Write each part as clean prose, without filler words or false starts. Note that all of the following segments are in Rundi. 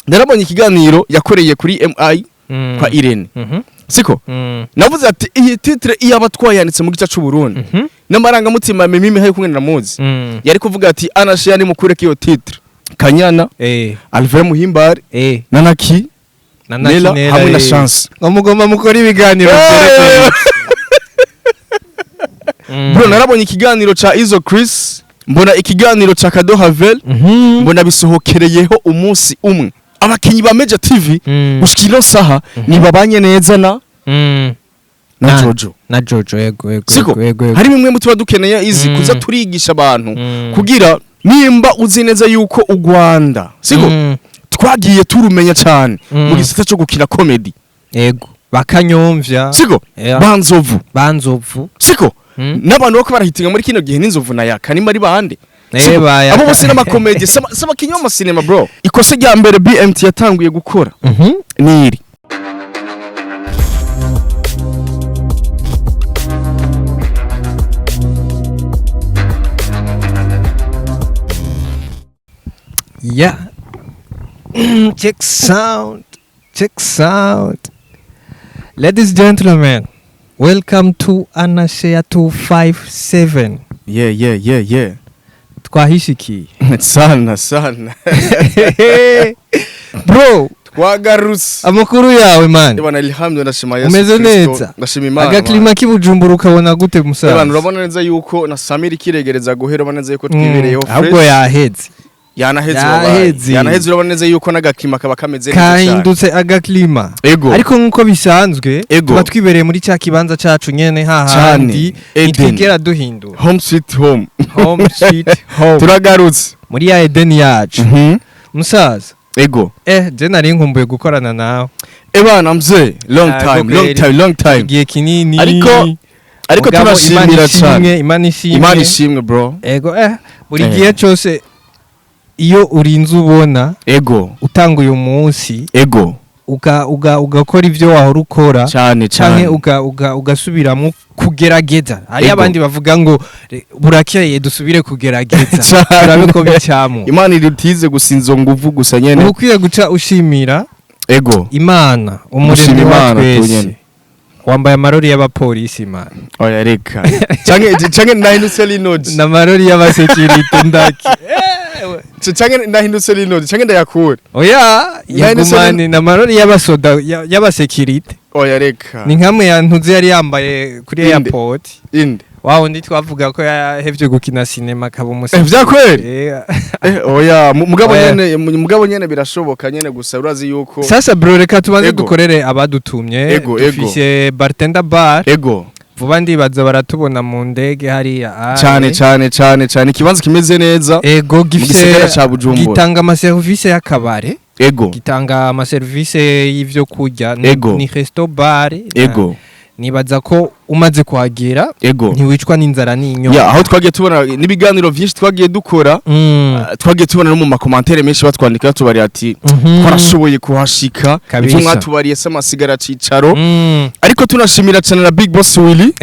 narabonye ikiganiro yakoreye kuri MI kwa Irene siko navuze ati iyi titre iyaba twayanditse mu gice cy'u Burundi n'amaranga mutima mimi haye kumwe na muzi yari kuvuga ati anashiya ni mukure kiyo titre Kanyana Alvera Muhimbare Nanaki Nela hamwe na chance ngomugomba mukora ibiganiro bro narabonye ikiganiro ca IZZO Chris mbona ikiganiro ca CADEAU RAVELLE mbona bisohokereyeho umunsi umwe abakinyi ba Major TV ushikiro saha ni babanye neza na Jojo yego hari bimwe mutuba dukeneye izi kuza turigisha abantu kugira nimba uzi neza yuko u Rwanda siko twagiye turumenya cyane mu gisata cyo gukina comedy yego bakanyomvya siko banzovu siko n'abantu bako barahitinga muri kino gihe n'inzovu na yaka nimba ari bande abo bose n'amakomedi saba kinyoma cinema bro ikose rya mbere BMT yatanguye gukora niri yeah check sound ladies and gentlemen, welcome to Anashea 257. Yeah. Twahishiki. Sana. Bro, twagarutse. Amakuru yawe man. Bana alhamdulillah nashima Yesu. Umeze neza. Ndashima Imana. Agaklima kibujumbura ukabona gute musaza? Bana urabona neza yuko na Samiri kiregereza guhera baneze yuko twibereyeho fresh. Ahubwo yaheze. Yanaheze urabona neza yuko n'agaklima kaba kameze neza cyane. Kahindutse agaklima. Ariko nkuko bisanzwe tuba twibereye muri cya kibanza cacu nyene hahandi nitwigera duhindura. Home sweet home. Turagarutse muri ya Eden yacu. Musaza. Je nari nkumbuye gukorana nawe. Bana mzee long time. Igihe kinini. Ariko turashimira cyane. Imana ishimwe bro. Buri gihe cyose iyo urinze ubona utanga uyu munsi ugakora ivyo wahora ukora cyane ugasubiramo kugerageza. Hari abandi bavuga ngo burakeye dusubire kugerageza turabe ko bicyamo. Imana irutize gusinzo nguvu gusa nyene ukwiye guca ushimira Imana umuremyi wa twese. Wambaye amarori y'abapolisi man. Oya reka canke ndahindutse linodi na marori y'abasecurity ndaki canke ndahindutse linodi canke ndayakura. Oya yagumane na marori y'abasoda y'abasecurity. Oya reka ni nkamwe yantuze yari yambaye kuri airport inde wawo ndi twavuga ko yahevye gukina cinema kaba umuseke vyakweli. Oya mugabo nyene birashoboka nyene gusa urazi yuko sasa bro reka tubanze dukorere abadutumye dufise bartender bar vuba ndibaza baratubona mu ndege hariya cyane ikibanza kimeze neza gifise gitanga ama service y'akabare gitanga ama service y'ivyo kurya ni resto bar nibaza ko umaze kuhagera ntiwicwa n'inzara n'inyota. Aho twagiye tubona nibiganiro vyinshi twagiye dukora twagiye tubona no mu makomantere menshi batwandika tubari ati twarashoboye kuhashika ivyo mwatubariye se amasigara cicaro. Ariko tunashimira cyane na Big Boss Willy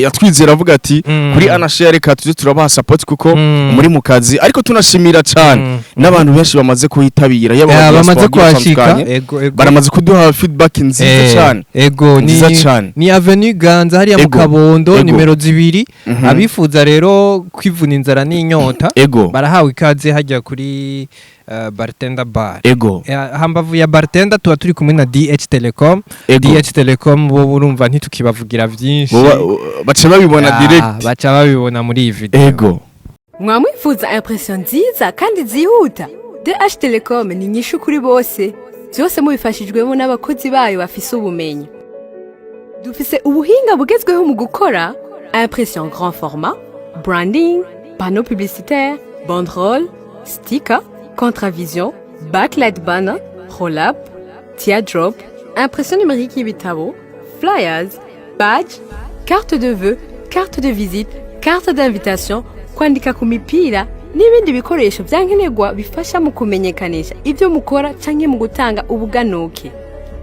yatwizera avuga ati kuri Anashea reka tuje turabaha support kuko muri mu kazi. Ariko tunashimira cyane n'abantu benshi bamaze kuhitabira bamaze kuhashika baramaze kuduha feedback nziza cyane nziza cyane. Ni Avenue Ganza hariya mu Kabondo nimero 2 abifuza rero kwivuna inzara n'inyota barahawe ikaze hajya kuri bartender bar. Hambavu ya bartender tuba turi kumwe na DH Telecom bo urumva ntitukibavugira byinshi baca babibona direct baca babibona muri iyi video. Mwamwifuza impression nziza kandi zihuta DH Telecom ni nyishu kuri bose byose mubifashijwemo n'abakozi bayo bafise ubumenyi. Dufise ubuhinga bugezweho mu gukora impression grand format, branding, panneau publicitaire, banderole, sticker, contravision, backlight banner, roll-up, teardrop, impression numérique y'ibitabo, flyers, badge, carte de vœux, carte de visite, carte d'invitation, kwandika ku mipira n'ibindi bikoresho byankenerwa bifasha mu kumenyekanisha ivyo mukora canke mu gutanga ubuganuke.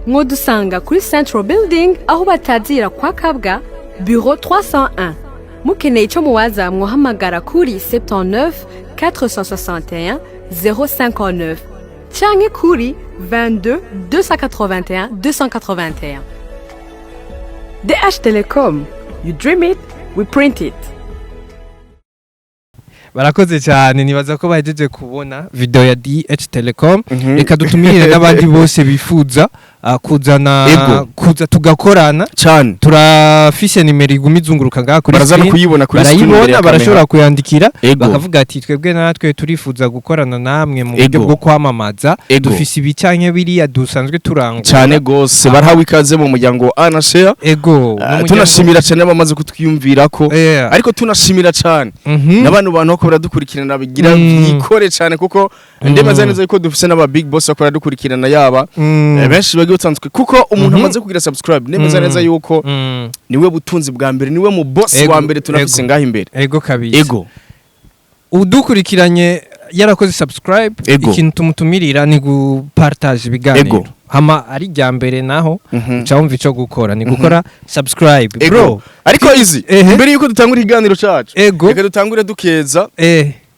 Mwodusanga kuri Central Building aho batazira kwa Kabwa bureau 301. Mukeneye ico muwaza mwohamagara kuri 79 461 059 canke kuri 22 281 281. DH Telecom, you dream it, we print it. Barakoze cyane nibaza ko bahejeje kubona video ya DH Telecom. Reka dutumirire n'abandi bose bifuza kuza tugakorana cyane. Turafise nimero igumizunguruka ngaha kuri barazana kuyibona kuri screen, barashobora kuyandikira bakavuga ati twebwe natwe turifuza gukorana namwe mu buryo bwo kwamamaza, dufise ibicanye biriya dusanzwe turangura cyane gose. Barahawe ikaze mu muryango wa Anashare. Tunashimira cyane bamaze kutwiyumvira ko, ariko tunashimira cyane n'abantu ko baradukurikirana bigira yikore cyane, kuko ndemeza neza ko dufise n'aba big boss bakora dukurikirana yaba benshi bagiye utanzwe, kuko umuntu amaze kugira subscribe ndemeza neza yuko niwe butunzi bwa mbere, niwe mu boss wa mbere tunafise ngaho imbere. Kabisa. Udukurikiranye yarakoze subscribe, ikintu tumutumirira ni gupartage ibiganiro. Hama ari rya mbere naho cyawumva ico gukora ni gukora subscribe bro. Ariko izi mbere yuko dutangura iganiro cyacu, reka dutangure dukeza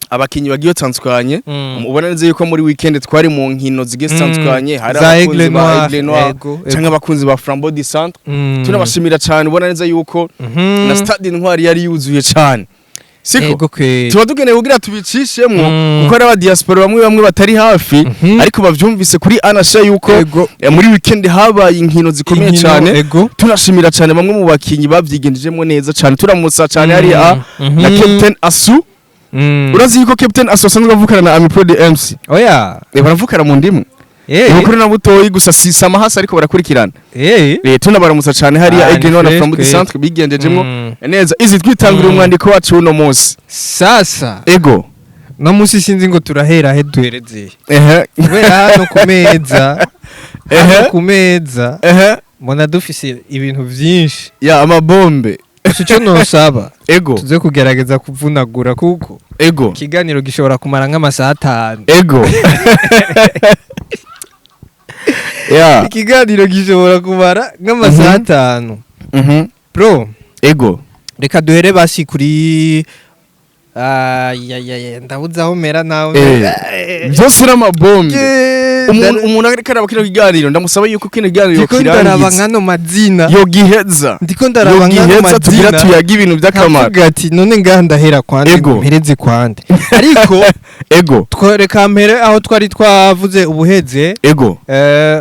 abakinyi bagiye tanzukanye. Ubona neze yuko muri weekend twari mu nkino zigiye tanzukanye, hari abakunzi ba Aigle Noir cyangwa abakunzi ba Flambeau du Centre. Tunabashimira cyane, ubona neze yuko na Stade Intwari yari yuzuye cyane. Siko tuba tugeneye kugira tubicishemo, kuko ari aba diaspora bamwe batari hafi, ariko bavyumvise kuri Anashare yuko muri weekend habaye inkino zikomeye cyane. Tunashimira cyane bamwe mu bakinyi bavyigendejemo neza cyane. Turamutsa cyane hari na Captain Asu. Urazi yuko Captain Asu asanzwe avukana na AMEDE MC. Oya, baravukana mu ndimu. Ukuri na butoyi gusa sisama hasi, ariko barakurikirana. Tunabaramutsa cyane hari Aigle Noir na Flambeau du Centre bigendejemo neza. Izi twitangura umwandiko wacu uno munsi. Sasa no munsi sinzi ngo turahera he duhereze. Kubera hano kumeza kumeza mbona dufise ibintu byinshi ya amabombe. Icyo nosaba tuze kugerageza kuvunagura, kuko kiganiro gishobora kumara nk'amasaha 5. Ikiganiro gishobora kumara nk'amasaha 5. Bro, reka duhere basi kuri ndabuze aho mera nawe byose n'amabombe. Umuntu ariko arabakira kiganiro, ndamusaba yuko kino kiganiro yokirangiza. Ndiko ndaraba nkano madina yogiheza, ndiko ndaraba nkano madina tugira tuyaga ibintu by'akamaro. Avuga ati none ngaha ndahera kwande mpereze kwande. Ariko twereka mbere aho twari twavuze ubuheze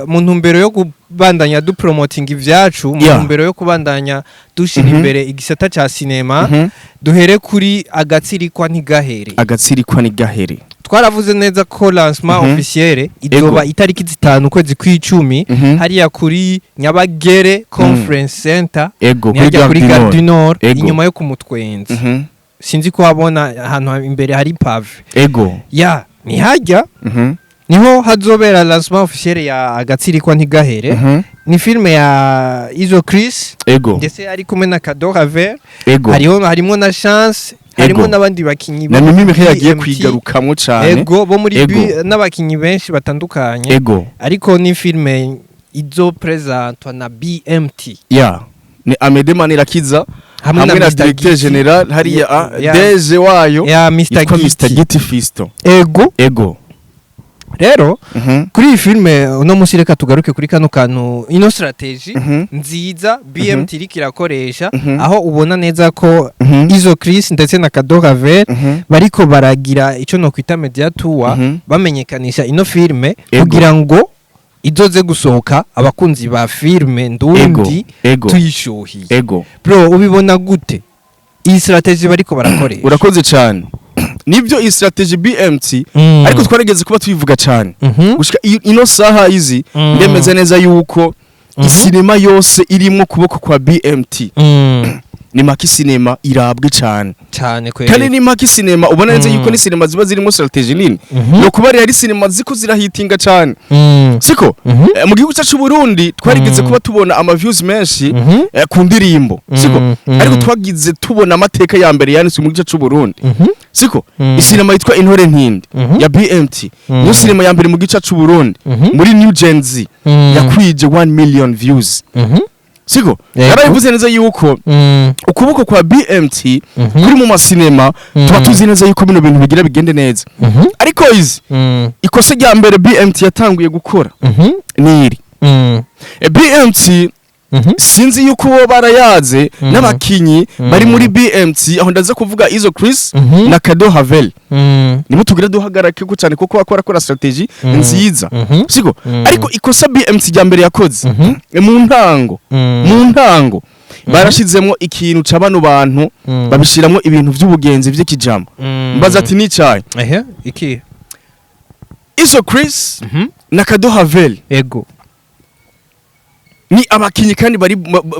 mu ntumbero yo kubandanya du promoting ivyacu, mu ntumbero yo kubandanya dushira imbere igisata ca cinema. Duhere kuri agatsirikwa ntigahere. Twaravuze neza ko lancement officiel idoba itariki 5 kwezi kw'icumi hariya kuri Nyabagere Conference Center, hariya kuri Gare du Nord, inyuma yo kumutwenzi. Sinzi ko wabona ahantu imbere hari pave. Ni hajya niho hazobera lancement officiel ya agatsirikwa ntigahere. Ni filme ya IZZO Chris ndetse ari kumwe na CADEAU RAVELLE. Harimo na Chance, harimo n'abandi bakinyi na Mireille yagiye kwigarukamwe cyane. Bo muri n'abakinyi benshi batandukanye. Ariko ni filme izo presentwa na BMT. Ni AMEDE Manirakiza hamwe na Directeur General hariya DG wayo Mr. Giti Fisto. Rero kuri iyi filme uno munsi reka tugaruke kuri kano kantu, ino strategy nziza BMT iriko irakoresha, aho ubona neza ko IZZO Chris ndetse na CADEAU RAVELLE bariko baragira ico no kwita media tour, bamenyekanisha ino filme kugira ngo izoze gusohoka abakunzi ba filme ndundi tuyishuhiye. Bro, ubibona gute iyi strategy bariko barakoresha? Urakoze cyane. Nibyo iyi strategy BMT, ariko twarigeze kuba tubivuga cyane gushika ino saha izi ndemeze neza yuko isinema yose irimo kuboko kwa BMT. Ni maki cinema irabwe cyane kandi ni maki cinema ubona neza yuko ni cinema ziba zirimo strategy nini, no kuba ari cinema ziko zirahitinga cyane. Siko mu gihugu cyacu Burundi twarigeze kuba tubona ama views menshi ku ndirimbo. Siko ariko twagize tubona amateka ya mbere yanitswe mu gihugu cyacu Burundi. Siko isinema yitwa Intore Ntindi ya BMT, niyo sinema ya mbere mu gihugu cyacu Burundi muri New Gen Z yakwije 1 million views. siko yarabivuze neza yuko ukuboko kwa BMT kuri mu masinema tuba tuzi neza yuko bino bintu bigira bigende neza ariko izi ikosa rya mbere BMT yatanguye gukora niri BMT sinzi yuko bo barayaze n'abakinyi bari muri BMT aho ndaza kuvuga IZZO Chris na CADEAU RAVELLE nibo tugira duhagarake ko cyane kuko bakora strategy nziza siko ariko ikosa BMT rya mbere yakoze mu ntango barashizemo ikintu c'abano bantu babishiramo ibintu by'ubugenzi by'ikijambo mbaza ati ni cyayi iki IZZO Chris na CADEAU RAVELLE ego ni abakinyi kandi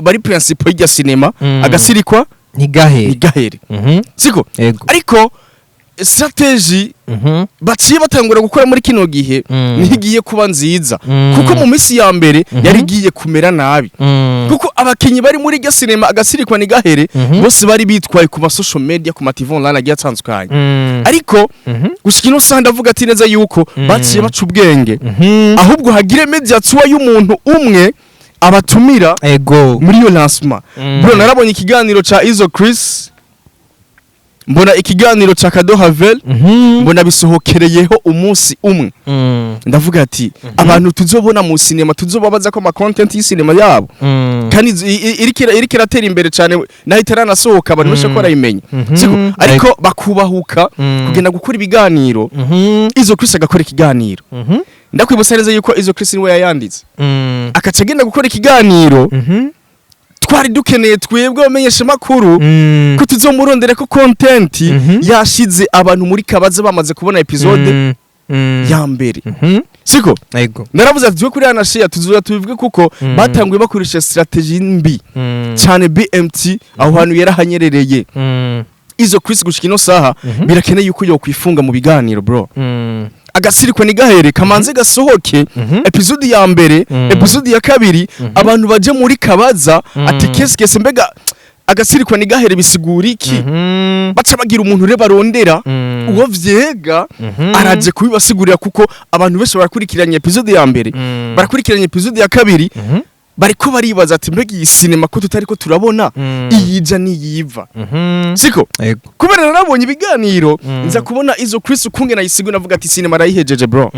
bari principe y'ya cinema agasirikwa ni gahere siko ariko strategy baciye batangura gukora muri kino gihe nigiye kuba nziza kuko mu minsi ya mbere yari giye kumera nabi kuko abakinyi bari muri ya cinema agasirikwa ni gahere bose bari bitwaye ku social media ku TV online agiye atandukanye ariko gushikino sanda avuga ati neza yuko baciye baca ubwenge ahubwo hagire media tuwa y'umuntu umwe abatumira ego muri yo lancement bro narabonye ikiganiro ca IZZO Chris mbona ikiganiro ca CADEAU RAVELLE mbona bisohokereyeho umunsi umwe ndavuga ati abantu tuzobona mu cinema tuzobabaza ko ama content y'cinema yabo kandi irikira tera imbere cyane nahitara nasohoka abantu bashaka barayimenya siko ariko bakubahuka kugenda gukora ibiganiro IZZO Chris agakora ikiganiro ndakwibutsa neza yuko IZZO Chris niwe yayanditse akacagenda gukora ikiganiro twari dukeneye twebwe bamenyesha makuru ko tuzomurondera ko content yashize abantu muri kabaza bamaze kubona episode ya mbere siko naravuze ati kuri ana share tuzoya tubivuge kuko batanguye bakoresha strategy mbi cyane BMT aho hantu yarahanyerereye IZZO Chris gushikino saha birakeneye yuko yo kwifunga mu biganiro bro agasirikwa ni gahere kamanze gasohoke episode ya mbere episode ya kabiri abantu baje muri kabaza ati kese mbega agasirikwa ni gahere bisigura iki baca bagira umuntu reba rondera uwo vyega araje kubibasigurira kuko abantu bese barakurikiranye episode ya mbere barakurikiranye episode ya kabiri bariko baribaza ati mbega iyi cinema ko tutariko turabona iyija niyiva siko kubera narabonye ibiganiro nza kubona IZZO Chris ukunge nayisigo navuga ati cinema rayihejeje bro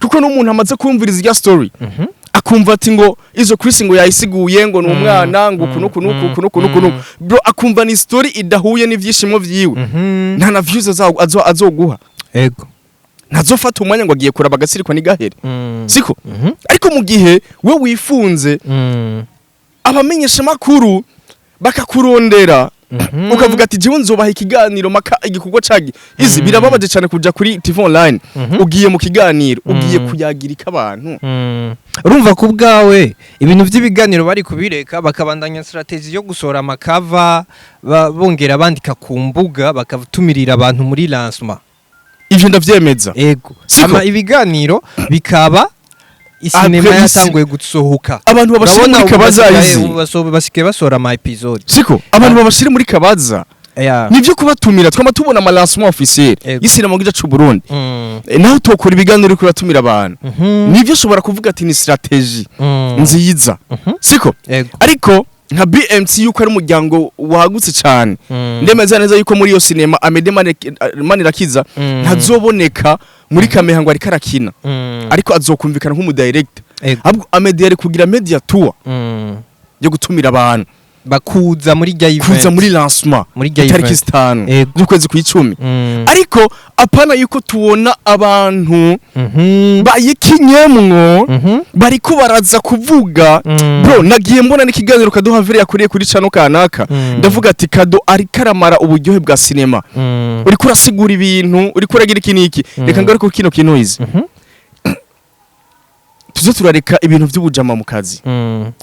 kuko n'umuntu amaze kumviriza irya story akumva ati ngo IZZO Chris ngo yayisiguye ngo n'umwana ngo kuno bro akumva ni story idahuye n'ivyishimo vyiwe nta na views azoguha ntazofata umwanya ngo agiye kuraba agasirikwa ni gahere siko ariko mu gihe we wifunze abamenyesha makuru bakakurondera ukavuga ati jewe nzobaha ikiganiro maka igikorwa cagi izi birababaje cyane kuja kuri TV online ugiye mu kiganiro ugiye kuyagirika abantu urumva ku bwawe ibintu by'ibiganiro bari kubireka bakabandanya strategy yo gusora amakava bongera bandika ku mbuga bakatumirira abantu muri lancement ivyo ndavyemeza ego ama ibiganiro bikaba isinema yatanguye gusohoka abantu babashira muri kabaza basike basora ama episode siko abantu babashira muri kabaza nivyo kubatumira twama tubona ama lancement officiel isinema ngija c'u Burundi naho tokora ibiganiro kubatumira abantu nivyo shobora kuvuga ati ni strategy nziza siko ariko nka BMT yuko ari umuryango wagutse cyane ndemeza neza yuko muri yo cinema AMEDE manirakiza ntazoboneka muri kameha ngo ari karakina ariko azokumvikana nk'umu director ahubwo AMEDE yari kugira media tour yo gutumira abantu bakuza muri rya event kuza muri lancement tariki 5 z'ukwezi kw'icumi ariko apana yuko tubona abantu bayikinyemwo bariko baraza kuvuga bro nagiye mbona n'ikiganiro CADEAU RAVELLE yakuriye kuri channel kanaka ndavuga ati CADEAU ari karamara uburyohe bwa cinema uri kurasigura ibintu uri kuragira ikiniki reka ngaruko kino kinoize tuzo turareka ibintu by'ubujama mu kazi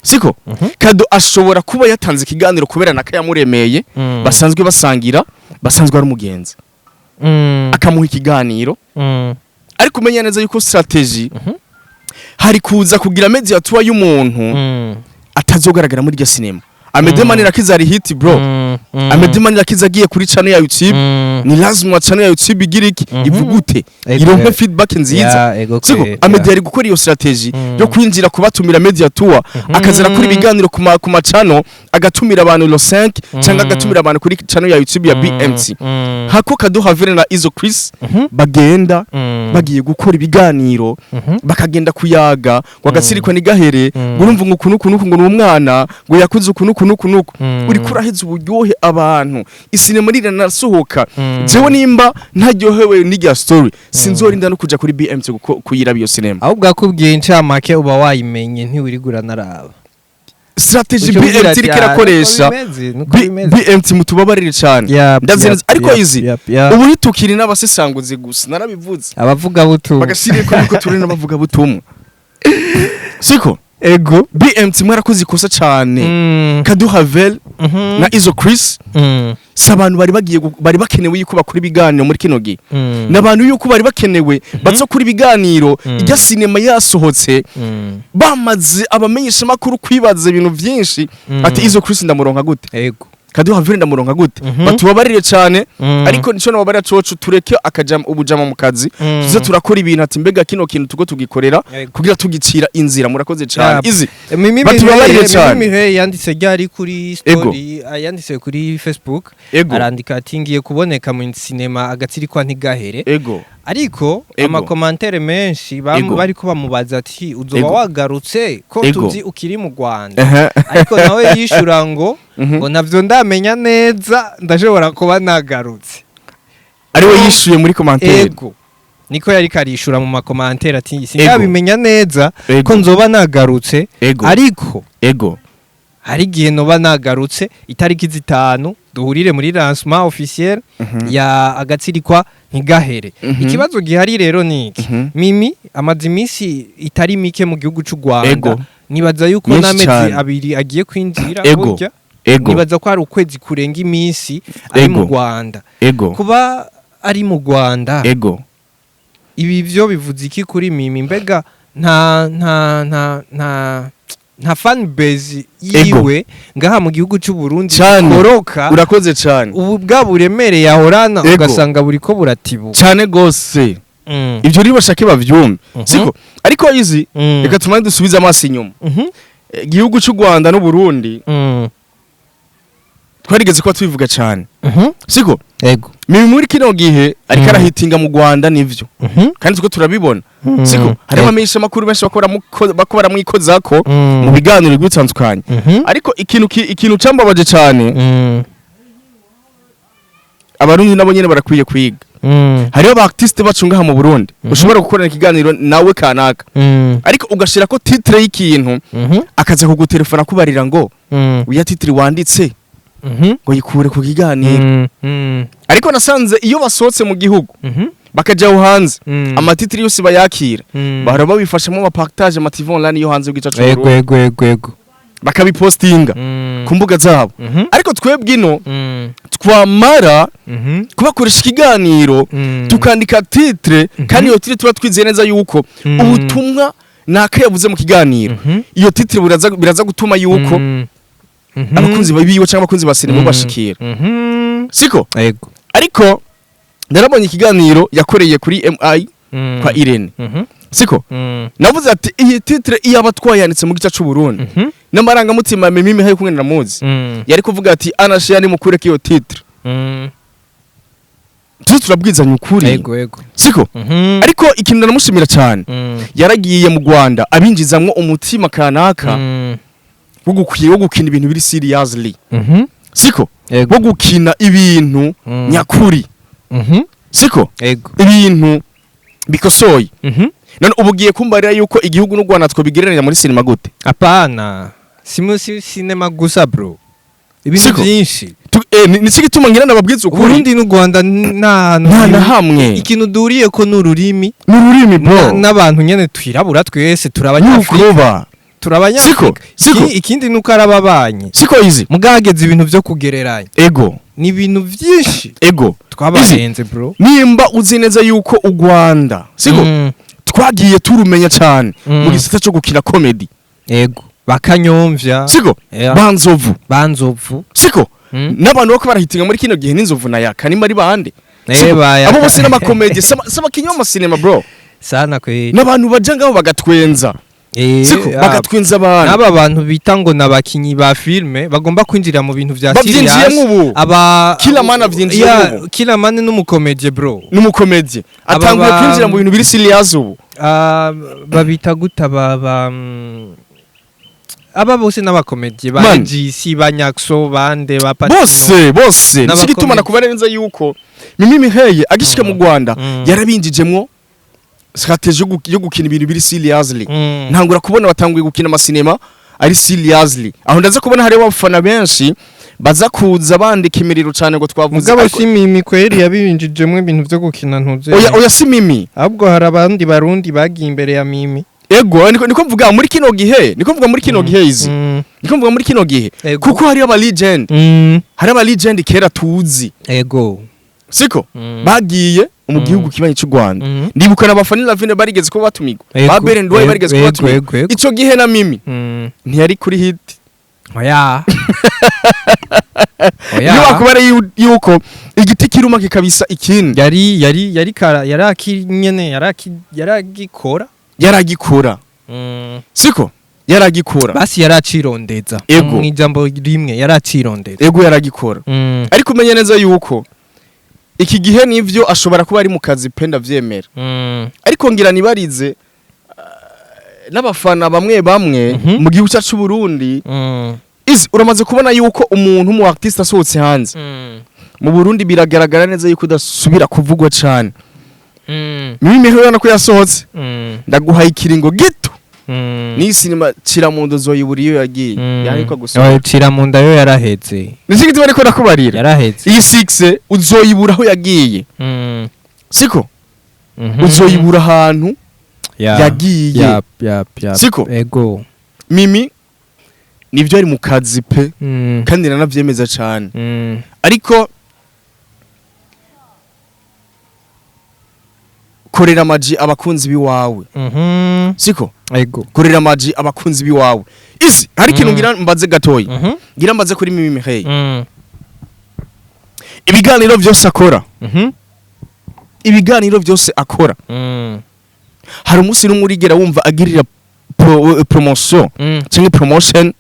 siko CADEAU ashobora kuba yatanze ikiganiro kubera nakayamuremeye basanzwe basangira basanzwe ari umugenzi akamuha ikiganiro ariko umenya neza yuko strategy hari kuza kugira media tour y'umuntu atazogaragara muri rya cinema AMEDE manirakiza ari hit bro AMEDE Manirakiza agiye kuri channel ya YouTube ni lazima channel ya YouTube igiriki ivugute ironke feedback nziza siko AMEDE yari gukora iyo strategy yo kwinjira kubatumira media tour akazana kuri biganiro ku macano agatumira abantu lo 5 cyangwa agatumira abantu kuri channel ya YouTube ya BMT hako CADEAU na IZZO Chris bagenda bagiye gukora ibiganiro bakagenda kuyaga wagatsirikwa ni gahere urumva ngo ngo n'umwana ngo yakuze ukuntu uri kuraheza uburyohe abantu isinema riranasohoka jewe nimba ntaryohewe n'irya story sinzorinda no kuja kuri BMT kuyiraba iyo sinema ahubwo akubwiye incamake uba wayimenye ntiwirigura naraba strategy BMT rikirakoresha BMT mutubabarire cyane ndazenze ariko izi ubu nitukiri n'abasesanguzi gusa narabivuze abavuga butumwa bagashirika ko turi n'abavuga butumwa siko ego BMT mwarakoze ikosa cyane CADEAU RAVELLE na IZZO Chris sabantu bari bakenewe yuko bakora ibiganiro muri kino gihe nabantu yuko bari bakenewe bazo kuri ibiganiro ijya sinema yasohotse bamaze abamenyesha makuru kwibaza ibintu byinshi ati IZZO Chris ndamuronka gute ego CADEAU RAVELLE ndamuronka gute batubabarire cyane ariko nico nababara cocu tureke akajama ubujama mu kazi tuze turakora ibintu ati mbega kino kintu tugo tugikorera kugira tugicira inzira murakoze cyane izi batubabarire cyane Mireille yanditse ryari kuri story yanditse kuri Facebook arandika ati ngiye kuboneka mu cinema agatsirikwa ntigahere ego ariko amakomantere menshi bari ko bamubaza ati uzoba wagarutse ko tuzi ukiri mu Rwanda ariko nawe yishura ngo navyo ndamenya neza ndashobora kuba nagarutse ariwe yishuye muri commentaire ego niko yari karishura mu makomantere ati sindabimenya neza ko nzoba nagarutse ariko hari gihe noba nagarutse itariki 5 duhurire muri lancement officiel ya agatsirikwa ntigahere ikibazo gihari rero niki Mimi amazimisi itari mike mu gihugu cy'u Rwanda nibaza yuko n'amezi abiri agiye kwinjira burya nibaza ko ari ukwezi kurenga iminsi ari mu Rwanda kuba ari mu Rwanda ibi byo bivuze iki kuri Mimi mbega nta fan base yiwe ngaha mu gihugu cy'u Burundi koroka urakoze cyane ubu bwa buremere yahorana ugasanga buri ko buratibuka cyane gose ibyo uri bashake bavyumve siko ariko izi reka tumane dusubiza amaso inyuma igihugu cy'u Rwanda n'u Burundi twarigeze ko twivuga cyane siko ego Mimi muri kino gihe ariko arahitinga mu Rwanda nivyo kandi tuko turabibona siko hari amamenyesha makuru benshi bakora mwikozako mu biganiro bigutandukanye ariko ikintu cambabaje cyane abarundi nabo nyene barakwiye kwiga hariho ba artiste bacungaha mu Burundi ushobora gukorana ikiganiro nawe kanaka ariko ugashira ko titre y'ikintu akaza kugutelefona kubarira ngo uya titre wanditse ngo yikure ku kiganiro ariko nasanze iyo basohotse mu gihugu bakaja hanze amatitiri yose bayakira baraba bifashamo ama partage ama TV online yo hanze bw'icacu ego bakabipostinga ku mbuga zabo ariko twebwe ino twamara kubakoresha ikiganiro tukandika titre kandi iyo titre tuba twizeye neza yuko ubutumwa naka yavuze mu kiganiro iyo titre biraza gutuma yuko abakunzi babiyo cyangwa abakunzi ba sinema bashikira siko ego ariko narabonye ikiganiro yakoreye kuri MI kwa Irene siko navuze ati iyi titre iyo abatwayanditse mu gice cy'u Burundi n'amaranga mutima Mimi haye kumwe na muzi yari kuvuga ati anashya ni mukure kiyo titre turabwizanya ukuri ego siko ariko ikintu namushimira cyane yaragiye mu Rwanda abinjizamwo umutima kanaka wo gukina ibintu biri seriously siko wo gukina ibintu nyakuri siko ibintu bikosoye none ubugiye kumbarira yuko igihugu n'u Rwanda twobigereranya muri sinema gute apana simusi sinema gusa bro ibintu byinshi niki gituma ngira nababwiza ukuri Burundi n'u Rwanda nta hamwe ikintu duriye ko n'ururimi bro n'abantu nyene twirabura twese turabanyafrika turabanyafrika ikindi nuko arababanye siko izi mugageze ibintu byo kugereranya ni ibintu byinshi twabahenze bro nimba uzi neza yuko u Rwanda siko twagiye turumenya cyane mu gisata cyo gukina comedy bakanyomvya siko banzovu siko n'abantu bako barahitinga muri kino gihe n'inzovu na yaka nimba ari bande abo bose n'amakomedi saba kinyoma cinema bro sana kweli n'abantu baja ngaho bagatwenza siko bagatwenza abantu n'aba bantu bita ngo nabakinyi ba filme bagomba kwinjira mu bintu vya serious aba kila man avyinjiye kila man n'umukomedie bro n'umukomedie atanguye kwinjira mu bintu biri serious ubu babita gutaba aba bose n'abakomedie ba GC ba Nyakso bande ba Patino bose nishigituma nakubarenza yuko Mireille agishika mu Rwanda yarabinjijemwo strategie yo gukina ibintu biri seriously ntangura kubona batanguye gukina amasinema ari seriously aho ndaza kubona hari abafana benshi baza kuza bandika imiriro cyane ngo twavuze mugabo si Mimi kweri yabinjijemwe ibintu byo gukina ntuze oya si Mimi ahubwo hari abandi barundi bagiye imbere ya Mimi ego niko mvuga muri kino gihe izi niko mvuga muri kino gihe kuko hari aba legend kera tuzi ego siko bagiye mu gihugu kibanye cy'u Rwanda ndibuka n'abafani Lavine barigeze ko batumigwa babere ndwaye barigeze ko batumigwa ico gihe na Mimi ntiyari kuri hit oya niyo akubara yuko igiti kiruma kikabisa ikindi yaragikora siko yaragikora basi yaracirondeza mu ijambo rimwe yaracirondeza ego yaragikora ariko umenye neza yuko iki gihe nivyo ashobora kuba ari mu kazi penda vyemera ariko ngira nibarize n'abafana bamwe mu gihugu cyacu Burundi uramaze kubona yuko umuntu mu artiste asohotse hanze mu Burundi biragaragara neza yuko udasubira kuvugwa cyane Mireille nako yasohotse ndaguhaye ikiringo gito ni sinema Ciramunda zoyiburiyo yagiye yariko gusohoka Ciramunda yo yarahetse nizigiti bariko nakubarira yarahetse iyi 6 uzoyiburaho yagiye siko uzoyibura ahantu yagiye siko ego Mimi nivyo ari mu kazi pe kandi nanavyemeza cyane ariko korera maji abakunzi biwawe siko ego korera maji abakunzi biwawe isi hari kintu ngira mbaze gatoyi ngira mbaze kuri Mireille ibiganiro byose akora ibiganiro byose akora hari umunsi n'umwe urigera wumva agirira promotion cyangwa promotion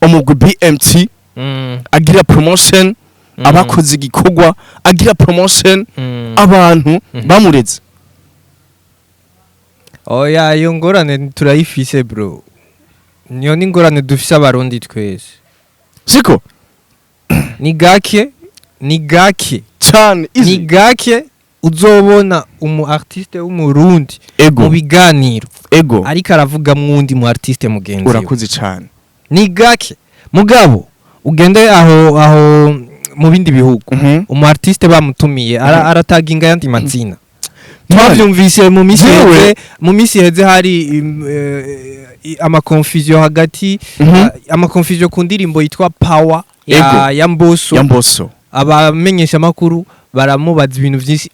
umugwi BMT agira promotion abakoze igikogwa agira promotion abantu bamureze oya iyo ngorane turayifise bro niyo ni ngorane dufise abarundi twese siko ni gake cyane ni gake uzobona umu artiste w'umurundi mu biganiro ego ariko aravuga mwundi mu artiste mugenzi urakoze cyane ni gake mugabo ugende aho mu bindi bihugu umu artiste bamutumiye arataginga yandi mazina twavyumvise mu misi heze hari ama confusion hagati ama confusion ku ndirimbo yitwa Power ya Mbosso abamenyesha makuru baramubaza ibintu byinshi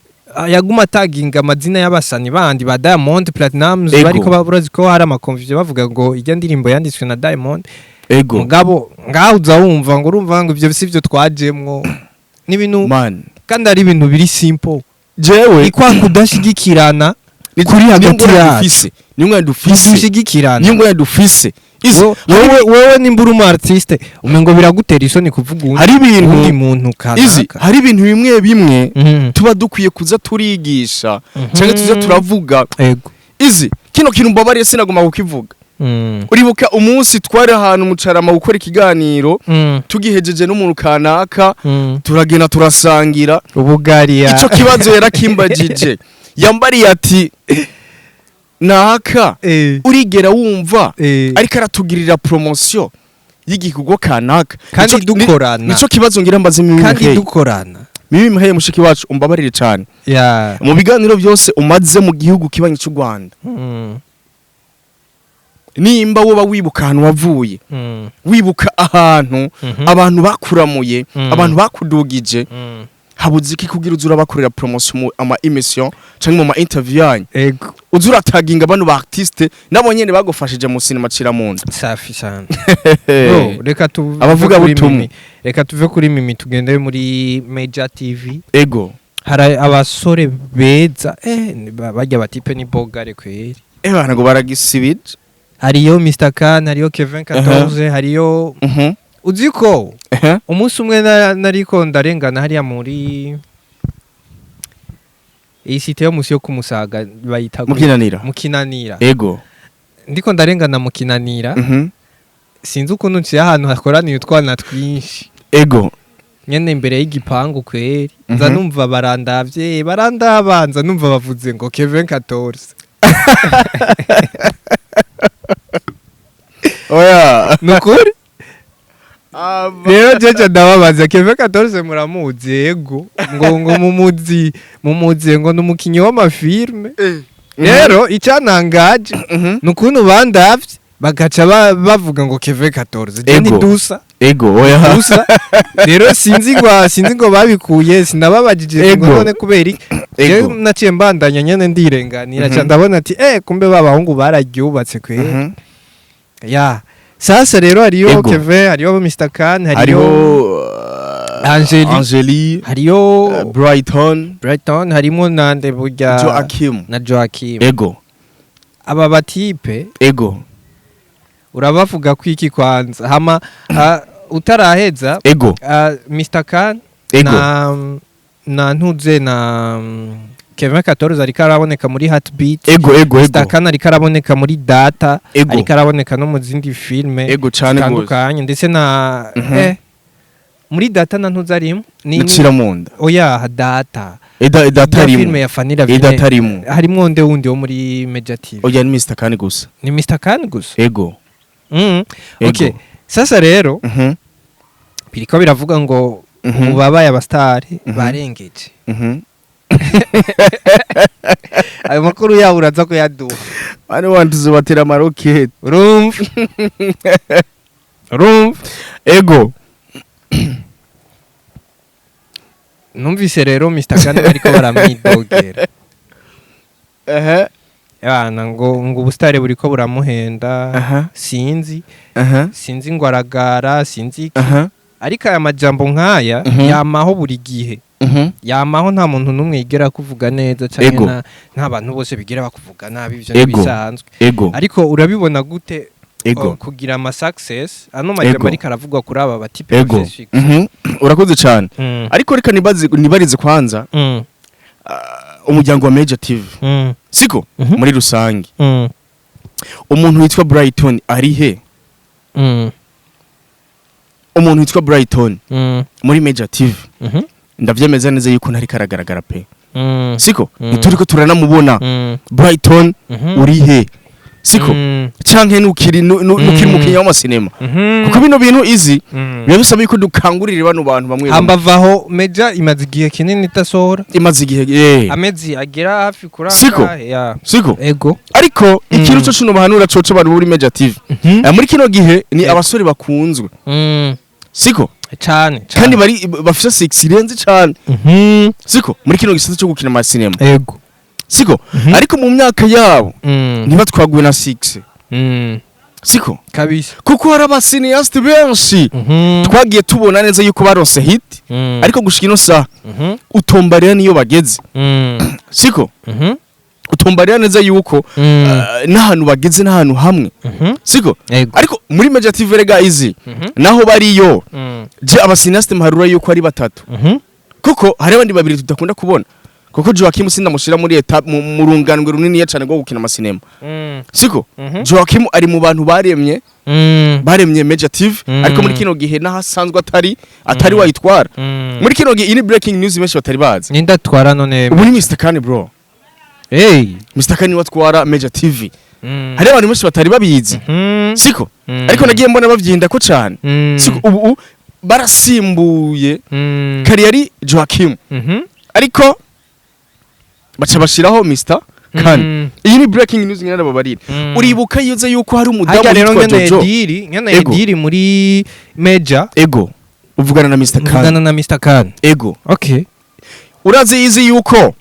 yaguma ataginga amazina y'abasani bandi ba Diamond Platinum bariko baburazi ko hari ama confusion bavuga ngo ijya ndirimbo yanditswe na Diamond ego mugabo ngaho uzawumva ngo urumva ngo ivyo sivyo twajemwo n'ibintu kandi ari ibintu biri simple jewe ikwa kudashigikirana kuri hagati yacu nimwe dufise wowe nimbura umu artiste umengo biragutera isoni kuvuga hari ibintu muntu kanaka hari ibintu bimwe tuba dukwiye kuza turigisha cyangwa tuza turavuga kino kintu mbabariye sinagoma kukivuga uribuka umunsi twari ahantu mucarama gukora ikiganiro tugihejeje n'umuntu kanaka turagenda turasangira Uburyarya ico kibazo yarakimbajije yambariye ati naka urigera wumva ariko aratugirira promotion y'igihugu kanaka kandi dukorana nico kibazo ngira mbaze kandi dukorana Mireille mushiki wacu umbabarire cyane mu biganiro byose umaze mu gihugu kibanye cy'u Rwanda nimba woba wibuka ahantu wavuye wibuka ahantu abantu bakuramuye abantu bakudugije habuze iki kugira uzura bakorera promotion ama emission cyangwa mu ma interview yanyu uzura taginga bano ba artiste nabo nyene bagufashije mu cinema ciramunda safi cyane bro reka tu abavuga butumwe reka tuve kuri mimi tugende muri Major TV ego hari abasore beza bajya batipe ni bogare kweri bana ngo baragisibije hariyo Mr Khan hariyo Kevin 14 hariyo uziko umunsi umwe nariko ndarengana hariya muri isite yo musi yo kumusaga bayita mukinanira ego ndiko ndarengana mukinanira sinzi ukuntu nci ahantu hakoraniye utwana twinshi ego nyene imbere y'igipangu kweri nza numva barandabanza numva bavuze ngo Kevin 14 oya nukuri rero jeje ndababaza Kevin 14 muramuzi ego ngo mumuzi ngo numukinyi w'amafilme rero icyanangaje nukuntu bandavye bagaca bavuga ngo Kevin 14 jeni dusa ego oya dusa rero sinzi ngo babikuye sinababajije ngo none kubera je naciye mbandanya nyene ndirenganira cyane ndabona ati kumbe babahungu bararyubatse kwe ya sasa rero hariyo Kevin hariyo Mr Khan hariyo Angeli hariyo Brighton harimo nande burya Joachim ego aba batipe ego urabavuga kwiki kwanza hama utaraheza ego Mr Khan na ntuze na Kevin 14 ariko araboneka muri Heartbeat ego Mr Khan ariko araboneka muri Data ariko araboneka no mu zindi filme zitandukanye ndetse na muri Data na ntuze arimo Ciramunda oya Data arimo filme ya Fanny harimo nde wundi wo muri Major TV oya ni Mr Khan gusa ego okay sasa rero biriko biravuga ngo mubabaye abastari barengeje ayo makuru yawe uraza ko yaduha bane wantuze batera amaroket urumva ego numvise rero Mr Khan ariko baramwidogera yana ngo ubustare buriko buramuhenda sinzi ngo aragara sinzi ariko aya majambo nkaya yamaho buri gihe yamaho nta muntu numwe yigera kuvuga neza cyane nta bantu bose bigira bakuvuga nabi ivyo nibisanzwe ariko urabibona gute kugira ama success ano majambo ariko aravugwa kuri aba batipe specific urakoze cyane ariko reka nibarize kwanza umuryango wa Major TV siko muri rusangi umuntu witwa Brighton ari he umuntu witwa Brighton muri Major TV ndavyemeza neza yuko ntari karagaragara pe siko turiko turanamubona Brighton uri he siko canke nukiri mukinya w'amasinema kuko bino bintu izi biba bisaba yuko dukangurira bano bantu bamwe hambavaho Major imaze igihe kinini itasohora imaze igihe amezi agera hafi kuri siko ego ariko ikintu cyo cuno bahanura coco bari muri Major TV muri kino gihe ni abasore bakunzwe siko cyane kandi bafite sex irenze cyane siko muri kino gisata cyo gukina amasinema ego siko ariko mu myaka yabo ntibatwaguwe na 6 siko kabisa kuko hari abasineaste benshi twagiye tubona neza yuko baronse hit ariko gushika ino saha utombarira niyo bageze siko utombarira neza yuko n'ahantu bageze n'ahantu hamwe siko ariko muri Major TV rega izi naho bariyo je abasineaste maharura yuko ari batatu kuko hari abandi babiri tudakunda kubona kuko Joachim sindamushira muri mu runganwe runini cyane rwo gukina amasinema siko Joachim ari mu bantu baremye Major TV ariko muri kino gihe nahasanzwe atari wayitwara muri kino gihe ini breaking news benshi batari bazi nindatwara none ubu ni Mr Khan bro Mr Khan watwara Major TV hari abantu benshi batari babizi siko ariko nagiye mbona bavyinda ko cyane siko ubu barasimbuye kariyari Joachim ariko baca bashiraho Mr Khan iyi ni breaking news ngena babarira uribuka yuze yuko hari umudamu witwa Jojo nyana ediri muri Major ego uvugana na Mr Khan ego okay urazi izi yuko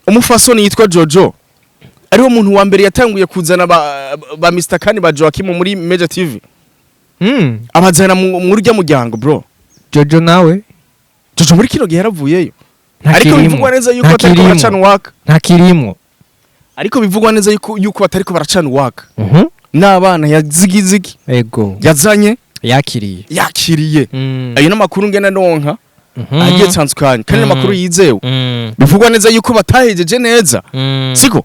umufasoni yitwa Jojo ariho muntu wa mbere yatanguye kuzana ba Mr Kani ba Joachim muri Major TV. Abazana mu rya muryango bro. Jojo nawe Jojo muri kino gihe yaravuyeyo. Ariko bivugwa neza yuko atariko baracana waka. Ntakirimo. Ariko bivugwa neza yuko batariko baracana waka. N'abana yazigizigi. Ego. Yazanye yakiriye. Ayo n'amakuru ngena nonka. Agiye tsanzukanye kandi n'amakuru yizewe. Bivugwa neza yuko batahejeje neza. Siko?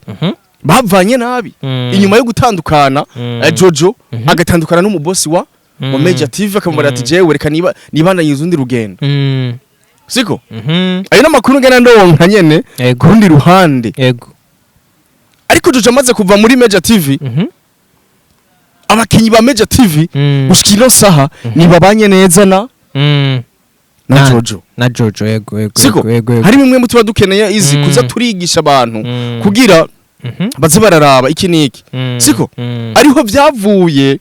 Bavanye nabi. Inyuma yo gutandukana Jojo agatandukana n'umubosi wa Major TV akamubara ati jewe reka nibana yizundi rugendo. Siko? Ayo n'amakuru ngena ndonka nyene kurundi ruhande. Ego. Ariko Jojo amaze kuva muri Major TV abakinyi ba Major TV gushikira saha nibabanye neza na Jojo ego. Hari bimwe mu tuba dukeneye izi kuza turigisha abantu kugira baze bararaba iki niki. Siko? Ariho byavuye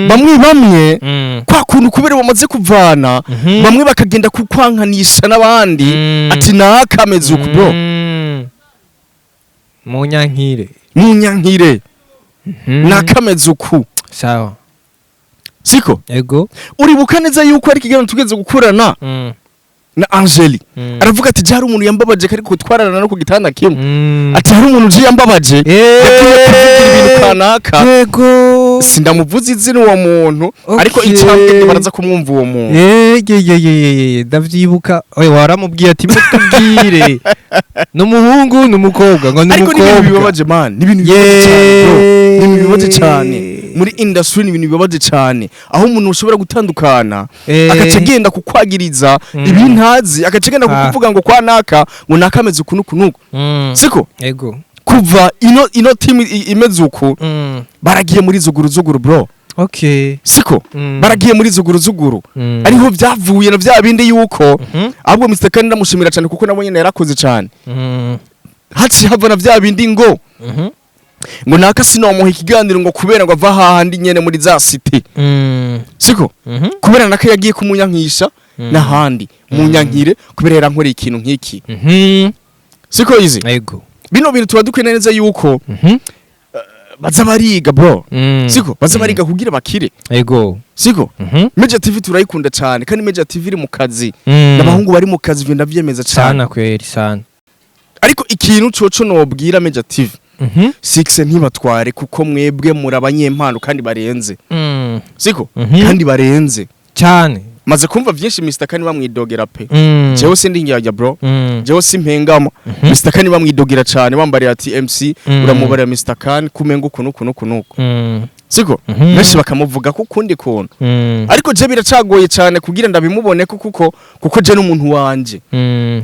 bamwe kwa kuntu kubera bamaze kuvana bamwe bakagenda kukwankanisha n'abandi ati nakameze uku bro. Munyankire nakameze uku. Sawa. Siko? Ego. Uribuka neza yuko ari kigano tugeze gukurana na Angeli. Aravuga ati jari umuntu yambabaje kari kutwarana no ku gitanda kimwe. Ati hari umuntu uji yambabaje. Ibintu kanaka. Yego. Sindamuvuza izina uwo muntu ariko icambwe baraza kumwumva uwo muntu. Ndavyibuka. Oya waramubwiye ati mutubwire. Numuhungu numukobwa ngo ariko numukobwa. Ariko bibabaje man. Nibintu bibabaje cyane bro. Nibintu bibabaje cyane. Muri industry ni ibintu bibabaje cyane aho umuntu ushobora gutandukana akacagenda kukwagiriza ibintazi akacagenda kukuvuga ngo kwa naka ngo nakameze kunuku. Siko? Ego. Kuva ino team imeze uko baragiye muri zuguru bro. Okay. Siko? Baragiye muri zuguru. Ariho byavuye na bya bindi yuko ahubwo Mr Kani ndamushimira cyane kuko nabonye yarakoze cyane. Haci havana bya bindi ngo ngo naka sinomuha ikiganiro ngo kubera ngo ava hahandi nyene muri za city. Siko? Kubera naka yagiye kumunyankisha n'ahandi munyankire kubera yarankoreye ikintu nk'iki. Siko izi? Ego. Bino bintu tuba dukeneye neza yuko baza bariga bro. Siko? Baza bariga kugira bakire. Ego. Siko? Major TV turayikunda cyane kandi Major TV iri mu kazi. N'abahungu bari mu kazi byo ndavyemeza cyane. Sana kweri sana. Ariko ikintu coco nobwira Major TV. Six ntibatware kuko mwebwe muri abanyempano kandi barenze. Siko? Kandi barenze cyane. Maze kumva vyinshi Mr Kani bamwidogera pe. Jewe sindi ngiyajya bro. Jewe simpengamo. Mr Kani bamwidogera cyane bambare ati MC uramubara Mr Kani kumenga kunuku. Siko? Benshi bakamuvuga ko kundi kuntu. Ariko je biracagoye cyane kugira ndabimubone kuko je n'umuntu wanje.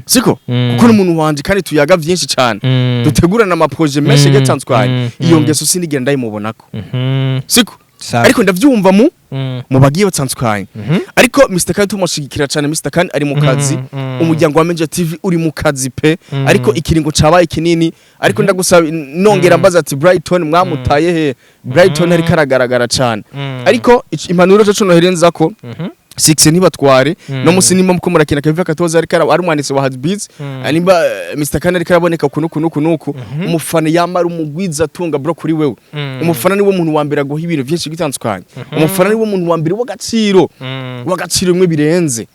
Siko? Kuko n'umuntu wanje kandi tuyaga vyinshi cyane. Dutegurana ama projet menshi getanzwaye. Iyo ngeso sindigenda ndayimubonako. Siko? Ariko ndavyumva mu bagiye batandukanye. Ariko Mr Kani tumushigikira cyane. Mr Kani ari mu kazi, umuryango wa Major TV uri mu kazi pe. Ariko ikiringo cabaye kinini. Ariko ndagusaba nongera mbaza ati Brighton mwamutaye he? Brighton ari karagaragara cyane. Ariko impanuro cyo noherenza ko Six ntibatware no musi nimba muko murakina Kevin Katoza ari umwanditsi wa Heartbeats animba Mr Kani ari karaboneka kunuku umufana yamara umugwiza tunga bro kuri wewe. Umufana niwo muntu wa mbere agoha ibintu byinshi bitandukanye. Umufana niwo muntu wa mbere w'agaciro imwe birenze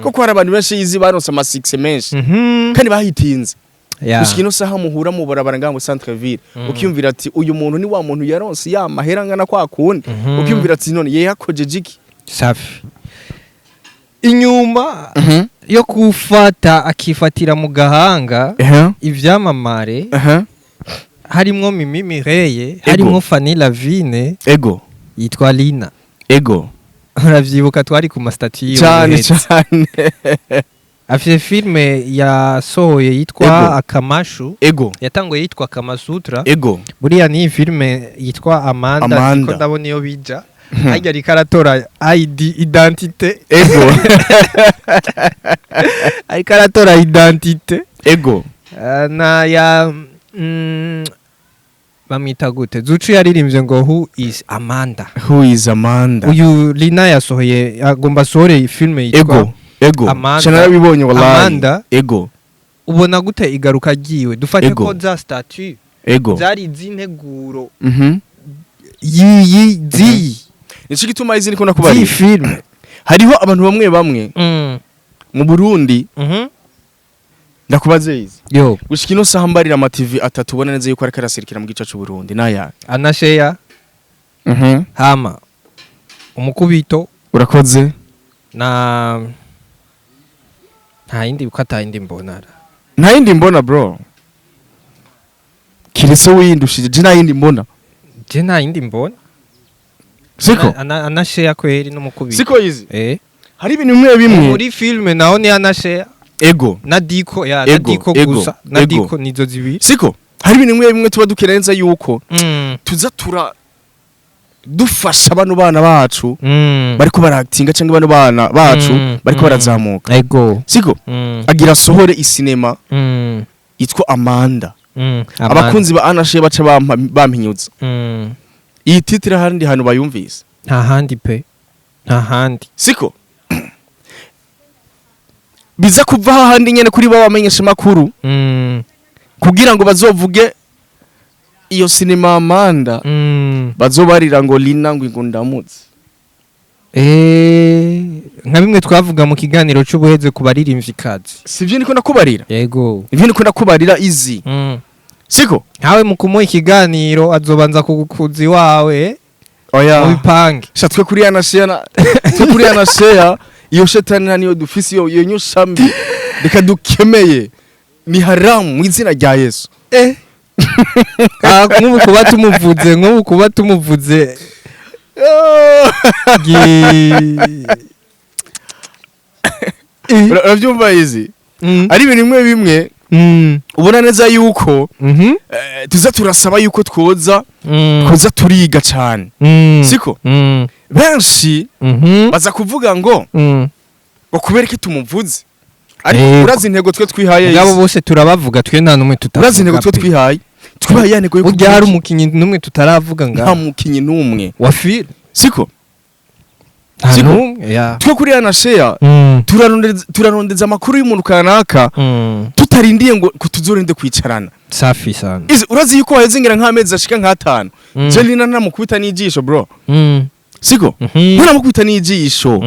kuko hari abantu benshi yizi baronse ama Six menshi kandi bahitinze. Ushikino saha muhura mu barabara ngango centre ville ukiyumvira ati uyu muntu ni wa muntu yaronse ya mahera ngana kwa kundi ukiyumvira ati none ye yakoje jiki safi inyuma yo kufata akifatira mu gahanga ivyamamare harimwo Mimi Mireille harimwo Fanny Lavine ego yitwa Lina ego uravyibuka twari ku mastati cyane afite filme yasohoye yitwa Akamashu ego yatangoye yitwa Kamasutra ego buriya ni filme yitwa Amanda niko ndabona iyo bija ajya rikaratora ID identité ego ay karatora identité ego na ya bamwita gute Zucu yaririmbye ngo who is Amanda uyu Lina yasohoye agomba sohore filme yitwa ego chanarabibonye wallahi Amanda ego ubona gute igaruka giwe dufate ko za statue ego zari zinteguro nico gituma izi niko nakubari filme hariho abantu bamwe mu Burundi ndakubaze izi yo gushika ino saha mbarira ama TV atatu ubona neza yuko ariko arasirikira mu gice cy'u Burundi naya anasheya hama umukubito urakoze na nta yindi ukatayindi mbona nta yindi mbona bro kiretse windushije je nta yindi mbona siko anasheya kweri n'umukubito siko izi hari ibintu bimwe muri filme naho ni anasheya ego na diko ya na diko gusa na diko nizo zibiri siko hari ibintu bimwe tuba dukenenza yuko tuza dufasha bano bana bacu bariko baractinga cyangwa bano bana bacu bariko barazamuka ego siko agira sohore isinema yitwa Amanda abakunzi ba Anashe baca bampinyuza iyi titre handi hano bayumvise nta handi pe nta handi siko biza kuva handi nyene kuri baba bamenyesha makuru kugira ngo bazovuge iyo sinema Amanda bazobarira ngo Lina ngo ndamutse nka bimwe twavuga mu kiganiro cy'ubuheze kubaririmbyi kazi sivyo niko nakubarira yego ivyo niko nakubarira izi siko hawe mu kumuha ikiganiro azobanza kugukuzi wawe oya mu bipange shatwe kuri Anasheya iyo shetani niyo dufisi iyo nyushambi reka dukemeye ni haramu mu izina rya Yesu nk'ubu kuba tumuvuze urabyumva izi ari ibintu bimwe ubona neza yuko tuza turasaba yuko twoza turiga cyane siko benshi baza kuvuga ngo kubera ko tumuvuze ariko urazi intego twe twihaye ngabo bose turabavuga twe nta numwe tutavuga urazi intego twe twihaye ntego yo kugira hari umukinyi numwe tutaravuga nga nta mukinyi numwe wa film siko twe kuri Anasheya turarondeza amakuru y'umuntu kanaka tutarindiye ngo tuzorinde kwicarana safi sana urazi yuko wahezingira nk'amezi ashika nk'atanu Jelina namukubita n'ijisho bro siko ntamukubita n'ijisho